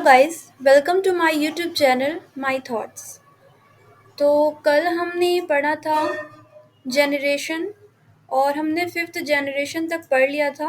Guys, welcome to my YouTube channel my thoughts. तो कल हमने पढ़ा था जनरेशन और हमने फिफ्थ जनरेशन तक पढ़ लिया था।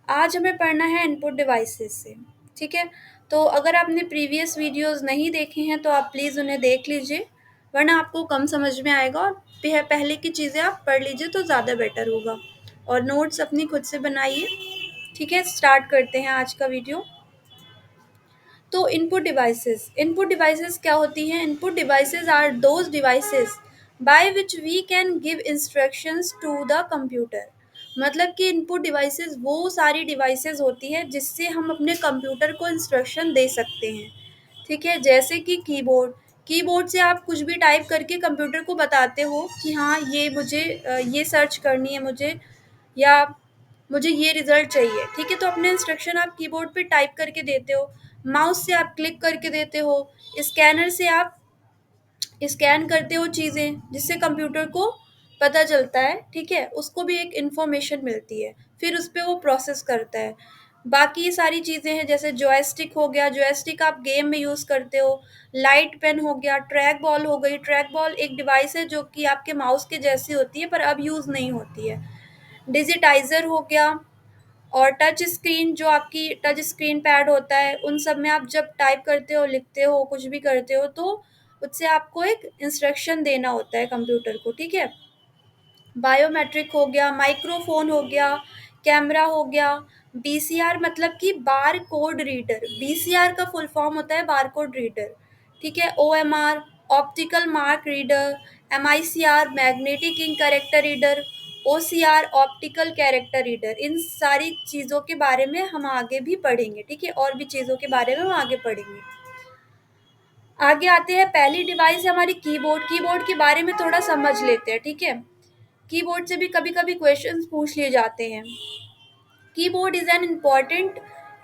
आज हमें पढ़ना है इनपुट डिवाइसेस से। ठीक है। तो अगर आपने प्रीवियस वीडियोस नहीं देखे हैं तो आप प्लीज़ उन्हें देख लीजिए, वरना आपको कम समझ में आएगा और पहले की चीज़ें आप पढ़ लीजिए तो ज़्यादा बेटर होगा। और नोट्स अपनी खुद से बनाइए। ठीक है, स्टार्ट करते हैं आज का वीडियो। तो इनपुट डिवाइसेस क्या होती हैं? Input devices are those devices by which we can give instructions to the computer. मतलब कि इनपुट डिवाइसेस वो सारी डिवाइसेस होती है जिससे हम अपने कंप्यूटर को इंस्ट्रक्शन दे सकते हैं। ठीक है, जैसे कि कीबोर्ड। कीबोर्ड से आप कुछ भी टाइप करके कंप्यूटर को बताते हो कि हाँ, ये मुझे ये सर्च करनी है मुझे, या मुझे ये रिजल्ट चाहिए। ठीक है, तो अपने इंस्ट्रक्शन आप कीबोर्ड पे टाइप करके देते हो। माउस से आप क्लिक करके देते हो। स्कैनर से आप स्कैन करते हो चीज़ें, जिससे कंप्यूटर को पता चलता है। ठीक है, उसको भी एक इंफॉर्मेशन मिलती है, फिर उस पर वो प्रोसेस करता है। बाकी ये सारी चीज़ें हैं, जैसे जॉयस्टिक हो गया, जॉयस्टिक आप गेम में यूज़ करते हो। लाइट पेन हो गया, ट्रैक बॉल हो गई। ट्रैक बॉल एक डिवाइस है जो कि आपके माउस के जैसी होती है पर अब यूज़ नहीं होती है। डिजिटाइज़र हो गया। और टच स्क्रीन, जो आपकी टच स्क्रीन पैड होता है, उन सब में आप जब टाइप करते हो, लिखते हो, कुछ भी करते हो तो उससे आपको एक इंस्ट्रक्शन देना होता है कंप्यूटर को। ठीक है। बायोमेट्रिक हो गया, माइक्रोफोन हो गया, कैमरा हो गया। बीसीआर मतलब कि बार कोड रीडर। बीसीआर का फुल फॉर्म होता है बार कोड रीडर। ठीक है। OMR optical mark reader. MICR magnetic ink character reader. OCR optical character reader. इन सारी चीज़ों के बारे में हम आगे भी पढ़ेंगे। ठीक है, और भी चीज़ों के बारे में हम आगे पढ़ेंगे। आगे आते हैं, पहली डिवाइस है हमारी कीबोर्ड। कीबोर्ड के बारे में थोड़ा समझ लेते हैं। ठीक है, कीबोर्ड से भी कभी कभी क्वेश्चंस पूछ लिए जाते हैं। Keyboard is an important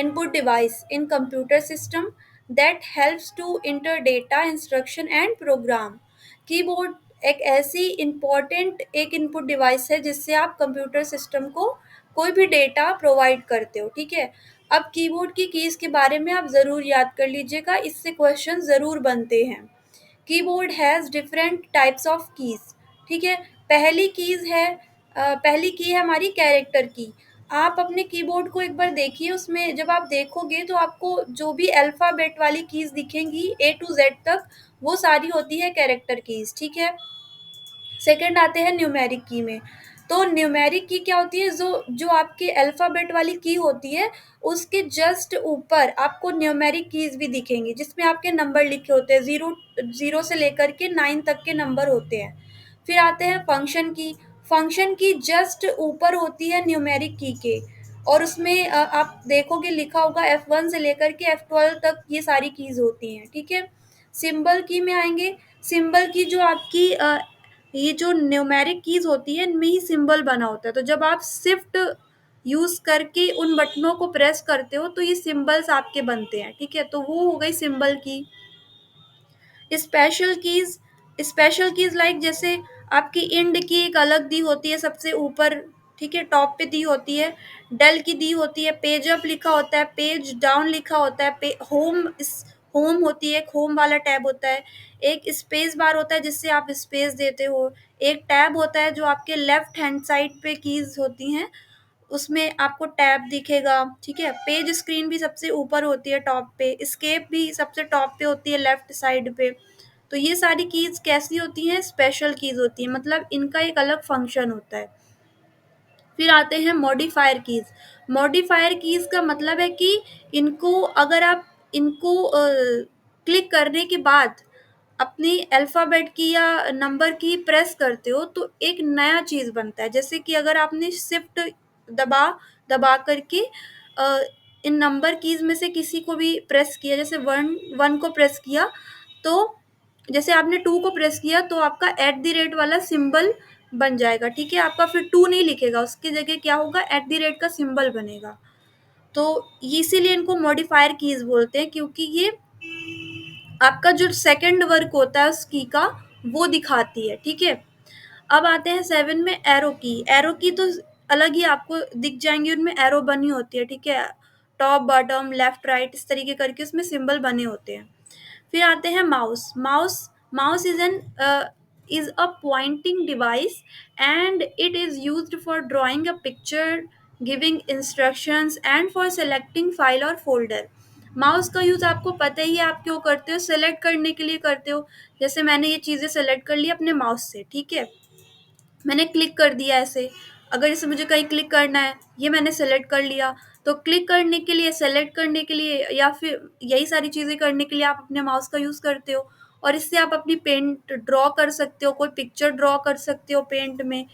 input device in computer system that helps to enter data, instruction and program. Keyboard एक ऐसी इम्पॉर्टेंट एक इनपुट डिवाइस है जिससे आप कंप्यूटर सिस्टम को कोई भी डेटा प्रोवाइड करते हो। ठीक है। अब कीबोर्ड की कीज़ के बारे में आप ज़रूर याद कर लीजिएगा, इससे क्वेश्चन ज़रूर बनते हैं। Keyboard has different types of keys. ठीक है। पहली की है हमारी कैरेक्टर की। आप अपने कीबोर्ड को एक बार देखिए, उसमें जब आप देखोगे तो आपको जो भी अल्फ़ाबेट वाली कीज़ दिखेंगी ए टू जेड तक, वो सारी होती है कैरेक्टर कीज़। ठीक है। सेकंड आते हैं न्यूमेरिक की में। तो न्यूमेरिक की क्या होती है? जो जो आपके अल्फ़ाबेट वाली की होती है, उसके जस्ट ऊपर आपको न्यूमेरिक कीज़ भी दिखेंगी, जिसमें आपके नंबर लिखे होते हैं। ज़ीरो से लेकर के 9 तक के नंबर होते हैं। फिर आते हैं फंक्शन की। फंक्शन की जस्ट ऊपर होती है न्यूमेरिक की के, और उसमें आप देखोगे लिखा होगा F1 से लेकर के F12 तक ये सारी कीज़ होती हैं। ठीक है। सिंबल की में आएँगे। सिंबल की जो आपकी ये जो न्यूमेरिक कीज़ होती है, इनमें ही सिंबल बना होता है। तो जब आप शिफ्ट यूज़ करके उन बटनों को प्रेस करते हो तो ये सिंबल्स आपके बनते हैं। ठीक है, तो वो हो गई सिंबल की। Special keys. Special keys like जैसे आपकी इंड की एक अलग दी होती है सबसे ऊपर। ठीक है, टॉप पे दी होती है। डेल की दी होती है, पेज अप लिखा होता है, पेज डाउन लिखा होता है, होम होती है, एक होम वाला टैब होता है। एक स्पेस बार होता है जिससे आप स्पेस देते हो। एक टैब होता है जो आपके लेफ्ट हैंड साइड पे कीज़ होती हैं, उसमें आपको टैब दिखेगा। ठीक है, पेज स्क्रीन भी सबसे ऊपर होती है टॉप पे, एस्केप भी सबसे टॉप पे होती है लेफ्ट साइड पे। तो ये सारी कीज़ कैसी होती हैं? स्पेशल कीज़ होती हैं, मतलब इनका एक अलग फंक्शन होता है। फिर आते हैं मॉडिफायर कीज़। मॉडिफायर कीज़ का मतलब है कि इनको अगर आप इनको क्लिक करने के बाद अपनी अल्फ़ाबेट की या नंबर की प्रेस करते हो तो एक नया चीज़ बनता है। जैसे कि अगर आपने शिफ्ट दबा दबा करके अ, इन नंबर कीज़ में से किसी को भी प्रेस किया, जैसे 1 को प्रेस किया, तो जैसे आपने 2 को प्रेस किया तो आपका @ वाला सिंबल बन जाएगा। ठीक है, आपका फिर 2 नहीं लिखेगा, उसकी जगह क्या होगा? @ का सिंबल बनेगा। तो इसीलिए इनको मॉडिफायर कीज़ बोलते हैं, क्योंकि ये आपका जो सेकंड वर्क होता है उस की का, वो दिखाती है। ठीक है। अब आते हैं 7 में एरो की। एरो की तो अलग ही आपको दिख जाएंगी, उनमें एरो बनी होती है। ठीक है, टॉप बॉटम लेफ्ट राइट इस तरीके करके उसमें सिंबल बने होते हैं। फिर आते हैं mouse. Mouse is a pointing device and it is used for drawing a picture, giving instructions and for selecting file और फोल्डर। माउस का यूज आपको पता ही है, आप क्यों करते हो, सेलेक्ट करने के लिए करते हो। जैसे मैंने ये चीजें सेलेक्ट कर ली अपने माउस से, ठीक है, मैंने क्लिक कर दिया ऐसे। अगर इसे मुझे कहीं क्लिक करना है, ये मैंने सेलेक्ट कर लिया, तो क्लिक करने के लिए, सेलेक्ट करने के लिए या फिर यही सारी चीज़ें करने के लिए आप अपने माउस का यूज़ करते हो। और इससे आप अपनी पेंट ड्रॉ कर सकते हो, कोई पिक्चर ड्रॉ कर सकते हो पेंट में।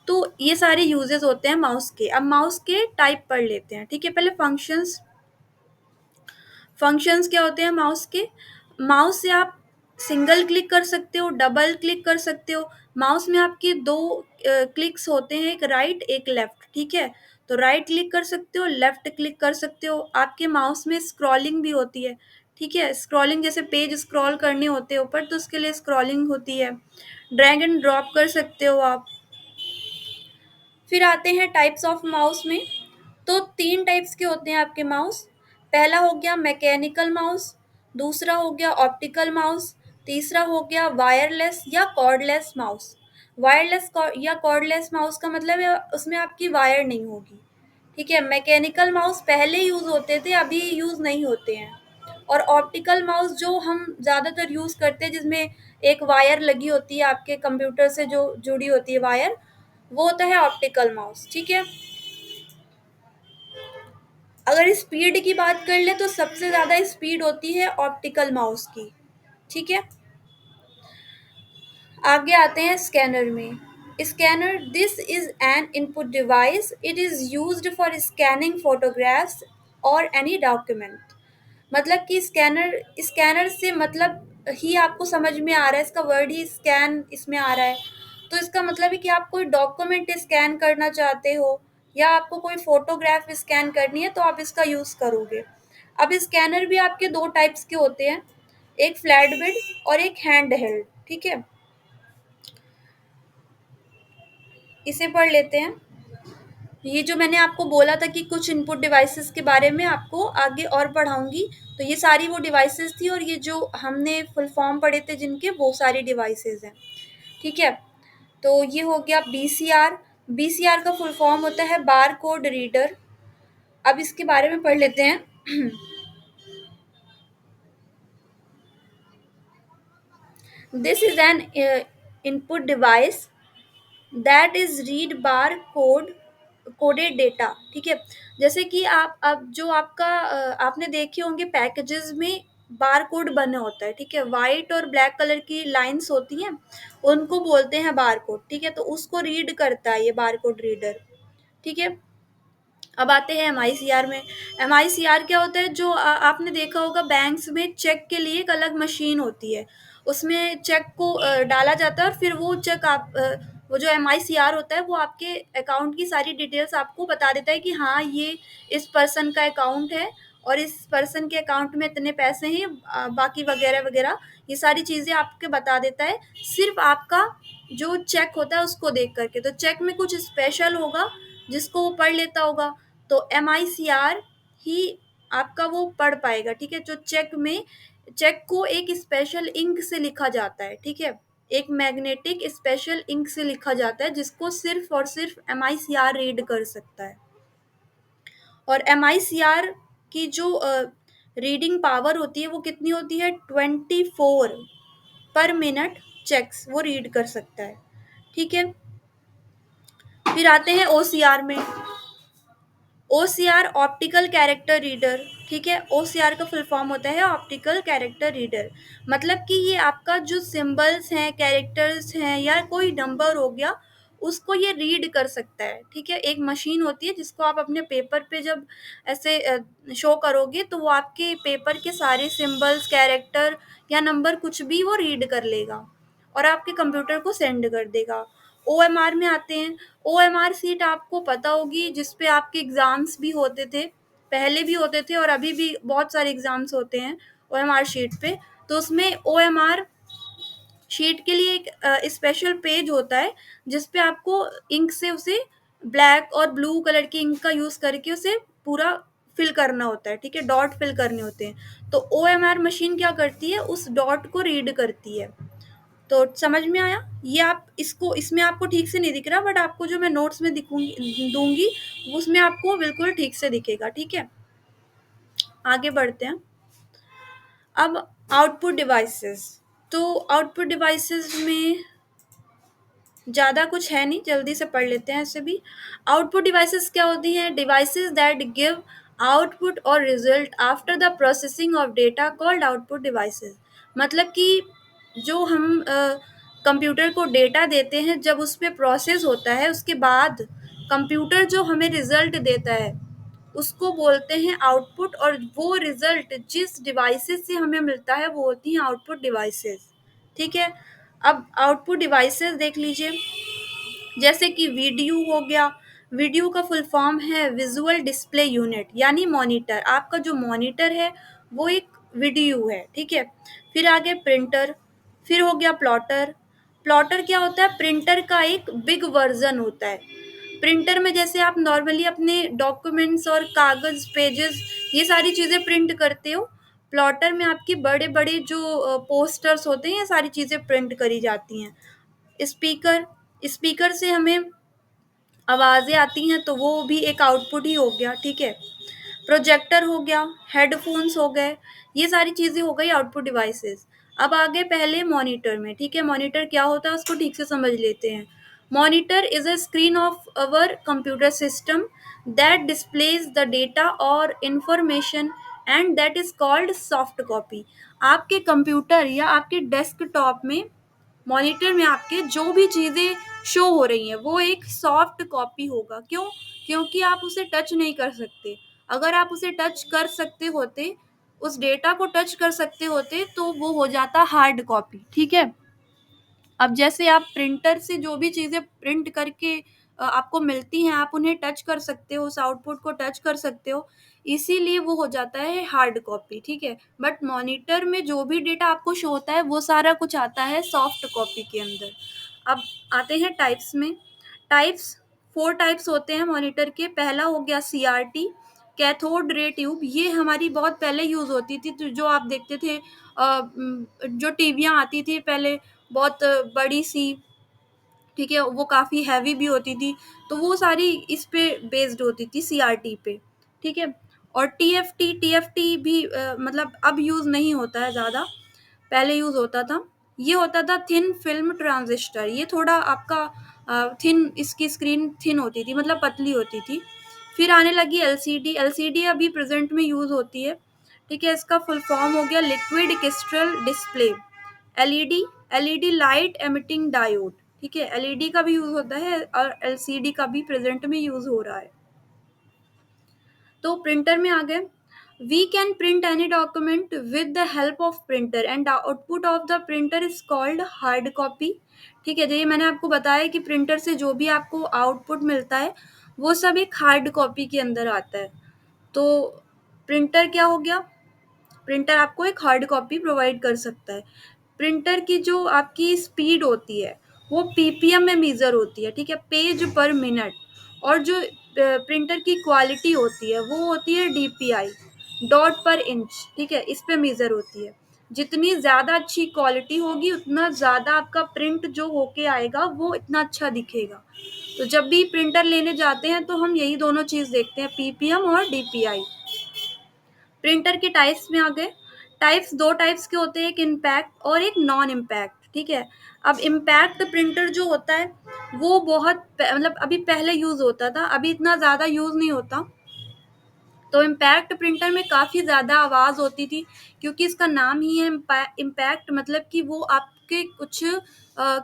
तो ये सारे यूजेस होते हैं माउस के। अब माउस के टाइप पढ़ लेते हैं, ठीक है। पहले फंक्शंस। फंक्शंस क्या होते हैं माउस के? माउस से आप सिंगल क्लिक कर सकते हो, डबल क्लिक कर सकते हो। माउस में आपके दो क्लिक्स होते हैं, एक राइट एक लेफ्ट, ठीक है। तो राइट क्लिक कर सकते हो, लेफ्ट क्लिक कर सकते हो। आपके माउस में स्क्रॉलिंग भी होती है, ठीक है। स्क्रॉलिंग जैसे पेज स्क्रॉल करने होते हैं ऊपर, तो उसके लिए स्क्रॉलिंग होती है। ड्रैग एंड ड्रॉप कर सकते हो आप। फिर आते हैं टाइप्स ऑफ माउस में। तो 3 टाइप्स के होते हैं आपके माउस। पहला हो गया मैकेनिकल माउस, दूसरा हो गया ऑप्टिकल माउस, तीसरा हो गया वायरलेस या कॉर्डलेस माउस। वायरलेस या कॉर्डलेस माउस का मतलब है उसमें आपकी वायर नहीं होगी, ठीक है। मैकेनिकल माउस पहले यूज़ होते थे, अभी यूज़ नहीं होते हैं। और ऑप्टिकल माउस जो हम ज़्यादातर यूज़ करते हैं, जिसमें एक वायर लगी होती है आपके कंप्यूटर से जो जुड़ी होती है वायर, वो होता है ऑप्टिकल माउस, ठीक है। अगर स्पीड की बात कर ले तो सबसे ज़्यादा स्पीड होती है ऑप्टिकल माउस की, ठीक है। आगे आते हैं स्कैनर में। Scanner, this is an input device, it is used for scanning photographs और एनी डॉक्यूमेंट। मतलब कि स्कैनर, स्कैनर से मतलब ही आपको समझ में आ रहा है, इसका वर्ड ही स्कैन इसमें आ रहा है। तो इसका मतलब है कि आप कोई डॉक्यूमेंट स्कैन करना चाहते हो या आपको कोई फोटोग्राफ स्कैन करनी है तो आप इसका यूज़ करोगे। अब स्कैनर भी आपके दो टाइप्स के होते हैं, एक फ्लैट बेड और एक हैंड हेल्ड, ठीक है। इसे पढ़ लेते हैं। ये जो मैंने आपको बोला था कि कुछ इनपुट डिवाइसेस के बारे में आपको आगे और पढ़ाऊंगी, तो ये सारी वो डिवाइसेस थी और ये जो हमने फुल फॉर्म पढ़े थे जिनके, वो सारी डिवाइसेस हैं, ठीक है। तो ये हो गया बीसीआर। बीसीआर का फुल फॉर्म होता है बार कोड रीडर। अब इसके बारे में पढ़ लेते हैं। This is an input device that is read bar code, coded data, ठीक है। जैसे कि आप अब जो आपका आपने देखे होंगे पैकेजेस में बार कोड बने होता है, ठीक है। वाइट और ब्लैक कलर की लाइंस होती हैं, उनको बोलते हैं बार कोड, ठीक है। तो उसको रीड करता है ये बार कोड रीडर, ठीक है। अब आते हैं एमआईसीआर में। एमआईसीआर क्या होता है? जो आपने देखा होगा बैंक्स में चेक के लिए एक अलग मशीन होती है, उसमें चेक को डाला जाता है और फिर वो चेक वो जो एमआईसीआर होता है वो आपके अकाउंट की सारी डिटेल्स आपको बता देता है कि हाँ ये इस पर्सन का अकाउंट है और इस पर्सन के अकाउंट में इतने पैसे हैं, बाकी वगैरह वगैरह ये सारी चीज़ें आपके बता देता है, सिर्फ आपका जो चेक होता है उसको देख करके। तो चेक में कुछ स्पेशल होगा जिसको वो पढ़ लेता होगा, तो एमआईसीआर ही आपका वो पढ़ पाएगा, ठीक है। जो चेक में, चेक को एक स्पेशल इंक से लिखा जाता है, ठीक है। एक मैग्नेटिक स्पेशल इंक से लिखा जाता है जिसको सिर्फ और सिर्फ एमआईसीआर रीड कर सकता है। और एमआईसीआर की जो रीडिंग पावर होती है वो कितनी होती है? 24 पर मिनट चेक्स वो रीड कर सकता है, ठीक है। फिर आते हैं ओसीआर में। ओसीआर ऑप्टिकल कैरेक्टर रीडर, ठीक है। ओसीआर का फुल फॉर्म होता है ऑप्टिकल कैरेक्टर रीडर। मतलब कि ये आपका जो सिंबल्स हैं, कैरेक्टर्स हैं या कोई नंबर हो गया, उसको ये रीड कर सकता है, ठीक है। एक मशीन होती है जिसको आप अपने पेपर पे जब ऐसे शो करोगे तो वो आपके पेपर के सारे सिंबल्स, कैरेक्टर या नंबर कुछ भी वो रीड कर लेगा और आपके कंप्यूटर को सेंड कर देगा। ओएमआर में आते हैं। ओएमआर सीट आपको पता होगी जिस पे आपके एग्ज़ाम्स भी होते थे, पहले भी होते थे और अभी भी बहुत सारे एग्ज़ाम्स होते हैं ओएमआर शीट पे। तो उसमें ओएमआर शीट के लिए एक स्पेशल पेज होता है जिस पे आपको इंक से उसे ब्लैक और ब्लू कलर की इंक का यूज़ करके उसे पूरा फिल करना होता है, ठीक है, डॉट फिल करने होते हैं। तो OMR मशीन क्या करती है, उस डॉट को रीड करती है। तो समझ में आया? ये आप इसको, इसमें आपको ठीक से नहीं दिख रहा, बट आपको जो मैं नोट्स में दिखूंगी दूंगी उसमें आपको बिल्कुल ठीक से दिखेगा, ठीक है। आगे बढ़ते हैं। अब आउटपुट डिवाइसेस। तो आउटपुट डिवाइसेस में ज़्यादा कुछ है नहीं, जल्दी से पढ़ लेते हैं ऐसे भी। आउटपुट डिवाइसेस क्या होती हैं? डिवाइसेस दैट गिव आउटपुट और result after the processing of data called output devices. मतलब कि जो हम कंप्यूटर को डेटा देते हैं, जब उस पे प्रोसेस होता है उसके बाद कंप्यूटर जो हमें रिजल्ट देता है उसको बोलते हैं आउटपुट, और वो रिजल्ट जिस डिवाइसेस से हमें मिलता है वो होती हैं आउटपुट डिवाइसेस, ठीक है। अब आउटपुट डिवाइसेस देख लीजिए, जैसे कि वीडियो हो गया। वीडियो का फुल फॉर्म है विजुअल डिस्प्ले यूनिट, यानी मॉनिटर। आपका जो मॉनिटर है वो एक वीडियो है, ठीक है। फिर आगे प्रिंटर, फिर हो गया प्लॉटर। प्लॉटर क्या होता है? प्रिंटर का एक बिग वर्जन होता है। प्रिंटर में जैसे आप नॉर्मली अपने डॉक्यूमेंट्स और कागज, पेजेस, ये सारी चीज़ें प्रिंट करते हो, प्लॉटर में आपकी बड़े बड़े जो पोस्टर्स होते हैं, ये सारी चीज़ें प्रिंट करी जाती हैं। स्पीकर, स्पीकर से हमें आवाज़ें आती हैं, तो वो भी एक आउटपुट ही हो गया, ठीक है। प्रोजेक्टर हो गया, हेडफोन्स हो गए, ये सारी चीज़ें हो गई आउटपुट डिवाइसेस। अब आगे पहले मॉनिटर में, ठीक है, मॉनिटर क्या होता है उसको ठीक से समझ लेते हैं। Monitor is a screen of our computer system that displays the data और information and that is called soft copy. आपके कंप्यूटर या आपके डेस्कटॉप में, मॉनिटर में आपके जो भी चीज़ें शो हो रही हैं वो एक सॉफ्ट कॉपी होगा। क्यों? क्योंकि आप उसे टच नहीं कर सकते। अगर आप उसे टच कर सकते होते, उस डेटा को टच कर सकते होते, तो वो हो जाता हार्ड कॉपी, ठीक है। अब जैसे आप प्रिंटर से जो भी चीज़ें प्रिंट करके आपको मिलती हैं, आप उन्हें टच कर सकते हो, उस आउटपुट को टच कर सकते हो, इसीलिए वो हो जाता है हार्ड कॉपी, ठीक है। बट मॉनिटर में जो भी डेटा आपको शो होता है वो सारा कुछ आता है सॉफ्ट कॉपी के अंदर। अब आते हैं टाइप्स में। टाइप्स, 4 टाइप्स होते हैं मॉनिटर के। पहला हो गया CRT, कैथोड रे ट्यूब। ये हमारी बहुत पहले यूज़ होती थी, तो जो आप देखते थे जो टीवियाँ आती थी पहले, बहुत बड़ी सी, ठीक है, वो काफ़ी हैवी भी होती थी, तो वो सारी इस पे बेस्ड होती थी, CRT पे, ठीक है। और TFT भी मतलब अब यूज़ नहीं होता है ज़्यादा, पहले यूज़ होता था। ये होता था थिन फिल्म ट्रांजिस्टर। ये थोड़ा आपका थिन, इसकी स्क्रीन थिन होती थी, मतलब पतली होती थी। फिर आने लगी LCD। LCD अभी प्रेजेंट में यूज़ होती है, ठीक है। इसका फुल फॉर्म हो गया liquid crystal display. LED, LED light emitting diode, ठीक है। LED का भी यूज़ होता है और LCD का भी प्रेजेंट में यूज़ हो रहा है। तो प्रिंटर में आ गए। We can print any document with the help of printer and output of the printer is called hard copy, ठीक है। जो ये मैंने आपको बताया कि प्रिंटर से जो भी आपको आउटपुट मिलता है वो सब एक हार्ड कॉपी के अंदर आता है। तो प्रिंटर क्या हो गया? प्रिंटर आपको एक हार्ड कॉपी प्रोवाइड कर सकता है। प्रिंटर की जो आपकी स्पीड होती है वो PPM में मेज़र होती है, ठीक है, पेज पर मिनट। और जो प्रिंटर की क्वालिटी होती है वो होती है DPI, डॉट पर इंच, ठीक है, इस पे मेज़र होती है। जितनी ज़्यादा अच्छी क्वालिटी होगी उतना ज़्यादा आपका प्रिंट जो होके आएगा वो इतना अच्छा दिखेगा। तो जब भी प्रिंटर लेने जाते हैं तो हम यही दोनों चीज़ देखते हैं, PPM और DPI। प्रिंटर के टाइप्स में आ गए। टाइप्स 2 टाइप्स के होते हैं, एक इम्पैक्ट और एक नॉन इम्पैक्ट, ठीक है। अब इम्पैक्ट प्रिंटर जो होता है वो बहुत मतलब अभी पहले यूज़ होता था, अभी इतना ज़्यादा यूज़ नहीं होता। तो इम्पैक्ट प्रिंटर में काफ़ी ज़्यादा आवाज़ होती थी, क्योंकि इसका नाम ही है इम्पैक्ट, मतलब कि वो आपके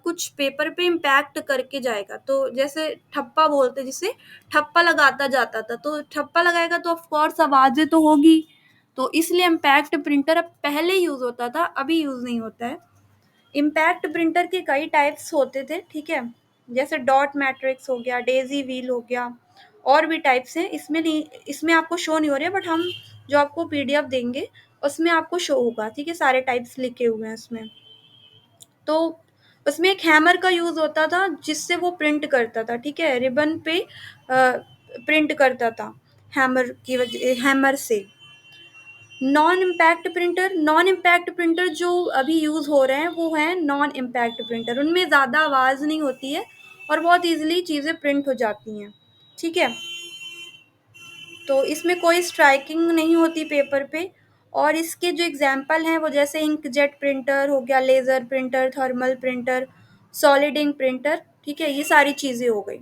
कुछ पेपर पे इम्पैक्ट करके जाएगा। तो जैसे ठप्पा बोलते, जिसे ठप्पा लगाता जाता था, तो ठप्पा लगाएगा तो ऑफ कोर्स आवाज़ें तो होगी। तो इसलिए इम्पैक्ट प्रिंटर अब पहले यूज़ होता था, अभी यूज़ नहीं होता है। इम्पैक्ट प्रिंटर के कई टाइप्स होते थे, ठीक है, जैसे डॉट मैट्रिक्स हो गया, डेजी व्हील हो गया, और भी टाइप्स हैं। इसमें नहीं, इसमें आपको शो नहीं हो रहे, बट हम जो आपको PDF देंगे उसमें आपको शो होगा, ठीक है, सारे टाइप्स लिखे हुए हैं उसमें। तो उसमें एक हैमर का यूज़ होता था जिससे वो प्रिंट करता था, ठीक है, रिबन पे प्रिंट करता था। हैमर से। नॉन इम्पैक्ट प्रिंटर जो अभी यूज़ हो रहे हैं वो हैं नॉन इम्पैक्ट प्रिंटर। उनमें ज़्यादा आवाज़ नहीं होती है और बहुत ईज़िली चीज़ें प्रिंट हो जाती हैं, ठीक है? तो इसमें कोई स्ट्राइकिंग नहीं होती पेपर पे। और इसके जो एग्ज़ाम्पल हैं वो जैसे इंकजेट प्रिंटर हो गया, laser printer, thermal printer, solid ink printer, ठीक है? ये सारी चीज़ें हो गई।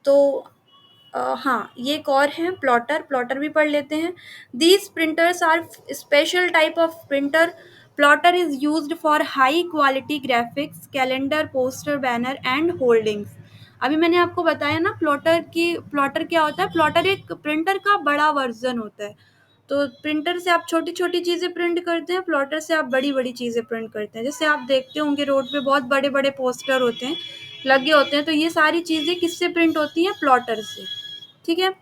तो हाँ, ये एक और है प्लॉटर भी पढ़ लेते हैं। These printers are special type of printer. Plotter is used for high quality graphics, calendar, poster, banner and holdings. अभी मैंने आपको बताया ना प्लॉटर क्या होता है। प्लॉटर एक प्रिंटर का बड़ा वर्जन होता है। तो प्रिंटर से आप छोटी छोटी चीज़ें प्रिंट करते हैं, प्लॉटर से आप बड़ी बड़ी चीज़ें प्रिंट करते हैं। जैसे आप देखते होंगे रोड पे बहुत बड़े बड़े पोस्टर होते हैं, लगे होते हैं, तो ये सारी चीज़ें किससे प्रिंट होती हैं? प्लॉटर से, ठीक है?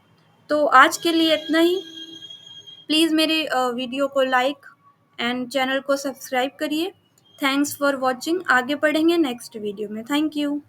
तो आज के लिए इतना ही। प्लीज़ मेरे वीडियो को लाइक एंड चैनल को सब्सक्राइब करिए। Thanks for watching. आगे पढ़ेंगे नेक्स्ट वीडियो में। Thank you.